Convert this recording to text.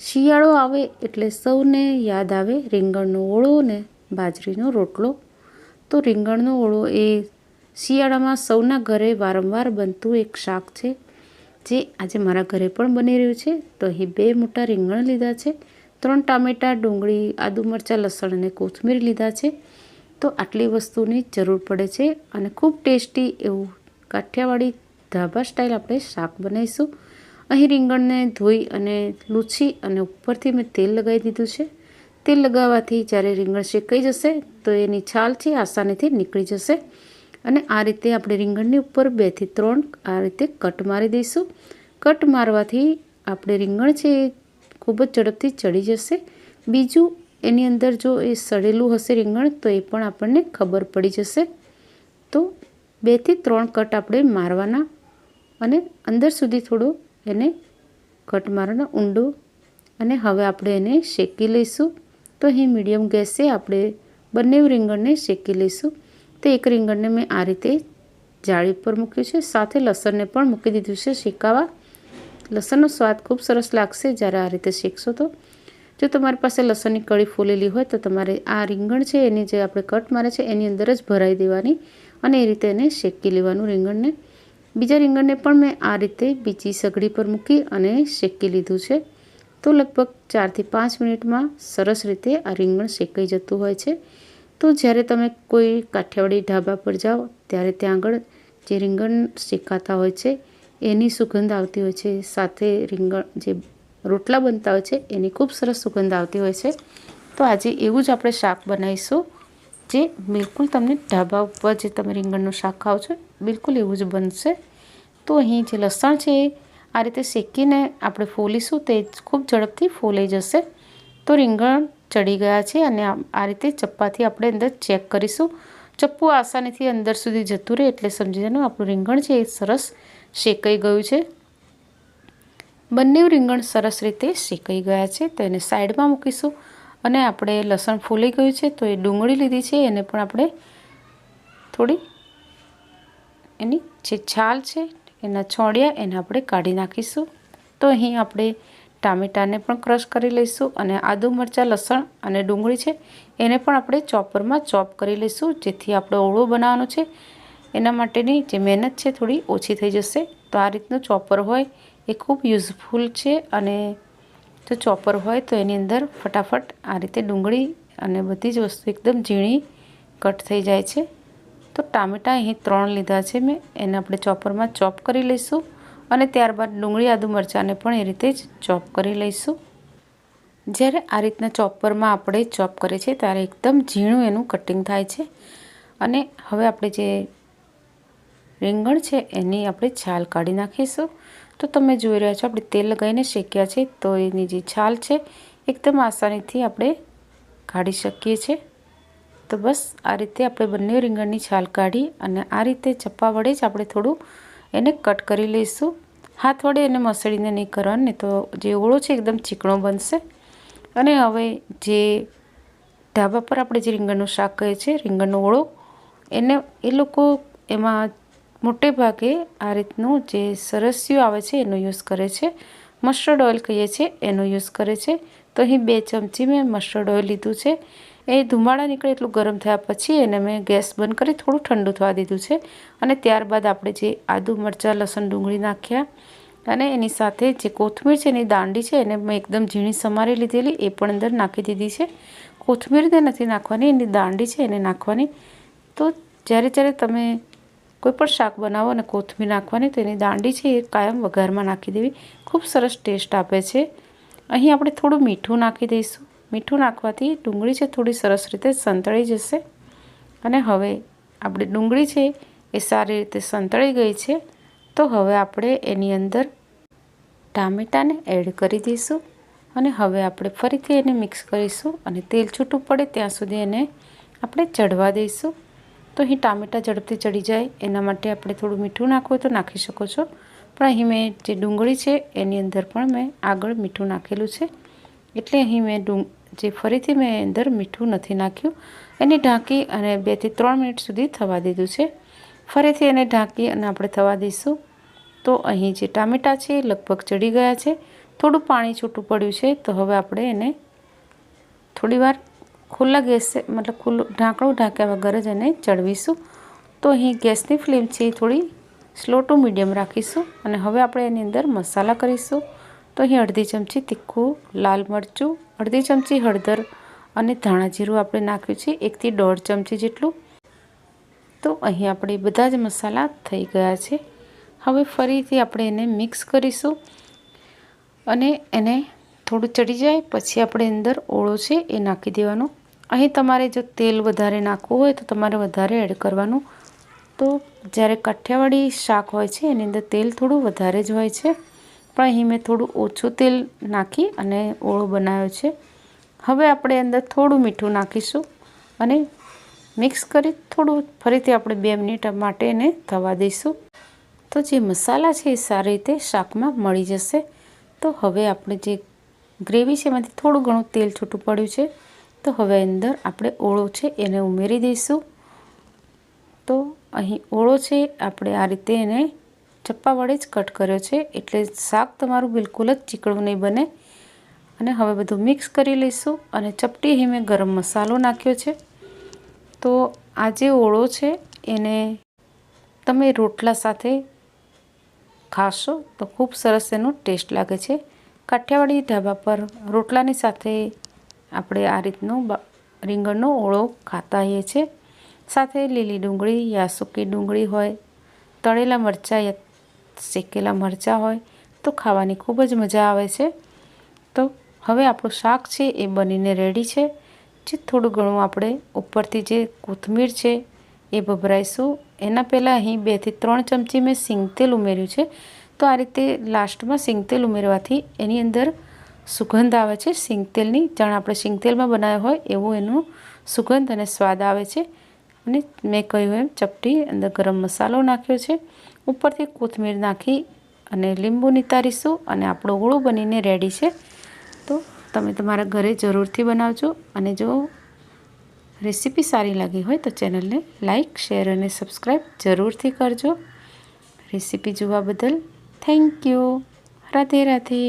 શિયાળો આવે એટલે સૌને યાદ આવે રીંગણનો ઓળો ને બાજરીનો રોટલો. તો રીંગણનો ઓળો એ શિયાળામાં સૌના ઘરે વારંવાર બનતું એક શાક છે, જે આજે મારા ઘરે પણ બની રહ્યું છે. તો અહીં 2 મોટા રીંગણ લીધા છે, 3 ટામેટાં, ડુંગળી, આદુ, મરચાં, લસણ અને કોથમીર લીધા છે. તો આટલી વસ્તુની જરૂર પડે છે અને ખૂબ ટેસ્ટી એવું કાઠિયાવાડી ધાબા સ્ટાઇલ આપણે શાક બનાવીશું. અહીં રીંગણને ધોઈ અને લૂછી અને ઉપરથી મેં તેલ લગાવી દીધું છે. તેલ લગાવવાથી જ્યારે રીંગણ શેકાઈ જશે તો એની છાલ છે આસાનીથી નીકળી જશે. અને આ રીતે આપણે રીંગણની ઉપર 2 થી 3 આ રીતે કટ મારી દઈશું. કટ મારવાથી આપણે રીંગણ છે એ ખૂબ જ ઝડપથી ચડી જશે. બીજું, એની અંદર જો એ સડેલું હશે રીંગણ તો એ પણ આપણને ખબર પડી જશે. તો 2 થી 3 કટ આપણે મારવાના અને અંદર સુધી થોડો એને કટ મારવાના ઊંડો. અને હવે આપણે એને શેકી લઈશું. તો અહીં મીડિયમ ગેસે આપણે બંને રીંગણને શેકી લઈશું. તો એક રીંગણને મેં આ રીતે જાળી ઉપર મૂક્યું છે, સાથે લસણને પણ મૂકી દીધું છે શેકાવા. લસણનો સ્વાદ ખૂબ સરસ લાગશે જ્યારે આ રીતે શેકશો. તો જો તમારી પાસે લસણની કળી ફોલેલી હોય તો તમારે આ રીંગણ છે એની જે આપણે કટ મારે છે એની અંદર જ ભરાઈ દેવાની અને એ રીતે એને શેકી લેવાનું રીંગણને. બીજા રીંગણને પણ મેં આ રીતે બીજી સગડી પર મૂકી અને શેકી લીધું છે. તો લગભગ 4 થી 5 મિનિટમાં સરસ રીતે આ રીંગણ શેકાઈ જતું હોય છે. તો જ્યારે તમે કોઈ કાઠિયાવાડી ઢાબા પર જાઓ ત્યારે ત્યાં આગળ જે રીંગણ શેકાતા હોય છે એની સુગંધ આવતી હોય છે, સાથે રીંગણ જે રોટલા બનતા હોય છે એની ખૂબ સરસ સુગંધ આવતી હોય છે. તો આજે એવું જ આપણે શાક બનાવીશું, જે બિલકુલ તમને ઢાબા ઉપર જે તમે રીંગણનું શાક ખાઓ છો બિલકુલ એવું જ બનશે. તો અહીં જે લસણ છે એ આ રીતે શેકીને આપણે ફોલીશું તો એ ખૂબ ઝડપથી ફોલાઈ જશે. તો રીંગણ ચડી ગયા છે અને આ રીતે ચપ્પાથી આપણે અંદર ચેક કરીશું. ચપ્પુ આસાનીથી અંદર સુધી જતું રહે એટલે સમજી જવાનું આપણું રીંગણ છે એ સરસ શેકાઈ ગયું છે. બંને રીંગણ સરસ રીતે શેકાઈ ગયા છે તો એને સાઈડમાં મૂકીશું. અને આપણે લસણ ફૂલાઈ ગયું છે તો એ ડુંગળી લીધી છે, એને પણ આપણે થોડી એની જે છાલ છે એના છોડિયા એને આપણે કાઢી નાખીશું. તો અહીં આપણે ટામેટાને પણ ક્રશ કરી લઈશું અને આદુ, મરચાં, લસણ અને ડુંગળી છે એને પણ આપણે ચોપરમાં ચોપ કરી લઈશું, જેથી આપણે ઓળો બનાવવાનો છે એના માટેની જે મહેનત છે થોડી ઓછી થઈ જશે. તો આ રીતનું ચોપર હોય એ ખૂબ યુઝફુલ છે અને જો ચોપર હોય તો એની અંદર ફટાફટ આ રીતે ડુંગળી અને બધી જ વસ્તુ એકદમ ઝીણી કટ થઈ જાય છે. તો ટામેટાં અહીં 3 લીધા છે મેં, એને આપણે ચોપરમાં ચોપ કરી લઈશું અને ત્યારબાદ ડુંગળી, આદુ, મરચાંને પણ એ રીતે જ ચોપ કરી લઈશું. જ્યારે આ રીતના ચોપરમાં આપણે ચોપ કરીએ છીએ ત્યારે એકદમ ઝીણું એનું કટિંગ થાય છે. અને હવે આપણે જે રીંગણ છે એની આપણે છાલ કાઢી નાખીશું. તો તમે જોઈ રહ્યા છો આપણે તેલ લગાવીને શેક્યા છે તો એની જે છાલ છે એકદમ આસાનીથી આપણે કાઢી શકીએ છીએ. તો બસ આ રીતે આપણે બંને રીંગણની છાલ કાઢી અને આ રીતે ચપ્પા વડે જ આપણે થોડું એને કટ કરી લઈશું. હાથ વડે એને મસળીને નહીં કરવાનું, નહીં તો જે ઓળો છે એકદમ ચીકણો બનશે. અને હવે જે ઢાબા પર આપણે જે રીંગણનું શાક કહે છે રીંગણનો ઓળો, એને એ લોકો એમાં મોટે ભાગે આ રીતનું જે સરસ્યું આવે છે એનો યુઝ કરે છે. મસ્ટર્ડ ઓઇલ કહીએ છીએ એનો યુઝ કરે છે. તો અહીં 2 ચમચી મેં મસ્ટર્ડ ઓઇલ લીધું છે. એ ધુમાડા નીકળે એટલું ગરમ થયા પછી એને મેં ગેસ બંધ કરી થોડું ઠંડુ થવા દીધું છે. અને ત્યારબાદ આપણે જે આદુ, મરચાં, લસણ, ડુંગળી નાખ્યા અને એની સાથે જે કોથમીર છે એની દાંડી છે એને મેં એકદમ ઝીણી સમારી લીધેલી એ પણ અંદર નાખી દીધી છે. કોથમીરને નથી નાખવાની, એની દાંડી છે એને નાખવાની. તો જ્યારે તમે કોઈ પણ શાક બનાવો અને કોથમીર નાખવાની તો એની દાંડી છે એ કાયમ વઘારમાં નાખી દેવી, ખૂબ સરસ ટેસ્ટ આપે છે. અહીં આપણે થોડું મીઠું નાખી દઈશું. મીઠું નાખવાથી ડુંગળી છે થોડી સરસ રીતે સંતળાઈ જશે. અને હવે આપણી ડુંગળી છે એ સારી રીતે સંતળાઈ ગઈ છે. તો હવે આપણે એની અંદર ટામેટાને એડ કરી દઈશું અને હવે આપણે ફરીથી એને મિક્સ કરીશું અને તેલ છૂટું પડે ત્યાં સુધી એને આપણે ચડવા દઈશું. તો અહીં ટામેટાં ઝડપથી ચડી જાય એના માટે આપણે થોડું મીઠું નાખવું હોય તો નાખી શકો છો, પણ અહીં મેં જે ડુંગળી છે એની અંદર પણ મેં આગળ મીઠું નાખેલું છે એટલે અહીં મેં જે ફરીથી મેં અંદર મીઠું નથી નાખ્યું. એને ઢાંકી અને 2 થી 3 મિનિટ સુધી થવા દીધું છે. ફરીથી એને ઢાંકી અને આપણે થવા દઈશું. તો અહીં જે ટામેટાં છે લગભગ ચડી ગયા છે. થોડું પાણી છૂટું પડ્યું છે, તો હવે આપણે એને થોડીવાર ખુલ્લા ગેસે મતલબ ખુલ્લું ઢાંકણું ઢાંક્યા વગર જ એને ચડવીશું. તો અહીં ગેસની ફ્લેમ છે થોડી સ્લો ટુ મીડિયમ રાખીશું. અને હવે આપણે એની અંદર મસાલા કરીશું. તો અહીં અડધી ચમચી તીખું લાલ મરચું, અડધી ચમચી હળદર અને ધાણા જીરું આપણે નાખ્યું છે, 1 થી 1.5 ચમચી જેટલું. તો અહીં આપણે બધા જ મસાલા થઈ ગયા છે. હવે ફરીથી આપણે એને મિક્સ કરીશું અને એને થોડું ચડી જાય પછી આપણે અંદર ઓળો છે એ નાખી દેવાનો. અહીં તમારે જો તેલ વધારે નાખવું હોય તો તમારે વધારે એડ કરવાનું. તો જ્યારે કાઠિયાવાડી શાક હોય છે એની અંદર તેલ થોડું વધારે જ હોય છે, પણ અહીં મેં થોડું ઓછું તેલ નાખી અને ઓળો બનાવ્યો છે. હવે આપણે અંદર થોડું મીઠું નાખીશું અને મિક્સ કરી થોડું ફરીથી આપણે 2 મિનિટ માટે એને થવા દઈશું. તો જે મસાલા છે એ સારી રીતે શાકમાં મળી જશે. તો હવે આપણે જે ગ્રેવી છે એમાંથી થોડું ઘણું તેલ છૂટું પડ્યું છે, તો હવે અંદર આપણે ઓળો છે એને ઉમેરી દઈશું. તો અહીં ઓળો છે આપણે આ રીતે એને ચપ્પા વડે જ કટ કર્યો છે, એટલે શાક તમારું બિલકુલ જ ચીકણું નહીં બને. અને હવે બધું મિક્સ કરી લઈશું અને ચપટી અહીં મેં ગરમ મસાલો નાખ્યો છે. તો આ જે ઓળો છે એને તમે રોટલા સાથે ખાશો તો ખૂબ સરસ એનો ટેસ્ટ લાગે છે. કાઠિયાવાડી ઢાબા પર રોટલાની સાથે આપણે આ રીતનો રીંગણનો ઓળો ખાતા હોઈએ છીએ. સાથે લીલી ડુંગળી યા સૂકી ડુંગળી હોય, તળેલા મરચાં યા શેકેલા મરચાં હોય તો ખાવાની ખૂબ જ મજા આવે છે. તો હવે આપણું શાક છે એ બનીને રેડી છે. જે થોડું ઘણું આપણે ઉપરથી જે કોથમીર છે એ ભભરાઈશું. એના પહેલાં અહીં 2 થી 3 ચમચી મેં સિંગ તેલ ઉમેર્યું છે. તો આ રીતે લાસ્ટમાં સિંગ તેલ ઉમેરવાથી એની અંદર સુગંધ આવે છે સિંગ તેલની, જાણે આપણે સિંગ તેલમાં બનાવ્યો હોય એવું એનું સુગંધ અને સ્વાદ આવે છે. અને મેં કહ્યું એમ ચપટી અંદર ગરમ મસાલો નાખ્યો છે. ઉપરથી કોથમીર નાખી અને લીંબુ નિતારીશું અને આપણો ઓળો બનીને રેડી છે. તો તમે તમારા ઘરે જરૂરથી બનાવજો. અને જો રેસીપી સારી લાગી હોય તો ચેનલને લાઇક, શેર અને સબસ્ક્રાઈબ જરૂરથી કરજો. રેસીપી જોવા બદલ થેન્ક યુ. રાધે રાધે.